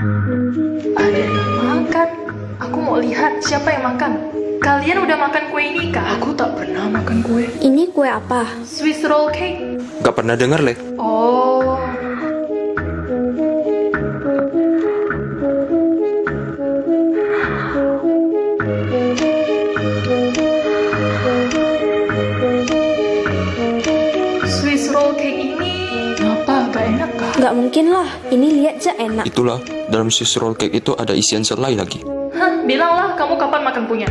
Ada yang makan. Aku mau lihat siapa yang makan. Kalian udah makan kue ini kah? Aku tak pernah makan kue. Ini kue apa? Swiss roll cake. Gak pernah dengar, Le. Oh. Swiss roll cake ini Kenapa? Gak enak kah? Gak mungkin lah, ini lihat aja enak. Itulah, dalam Swiss roll cake itu ada isian selai lagi. Hah, bilanglah kamu kapan makan punya.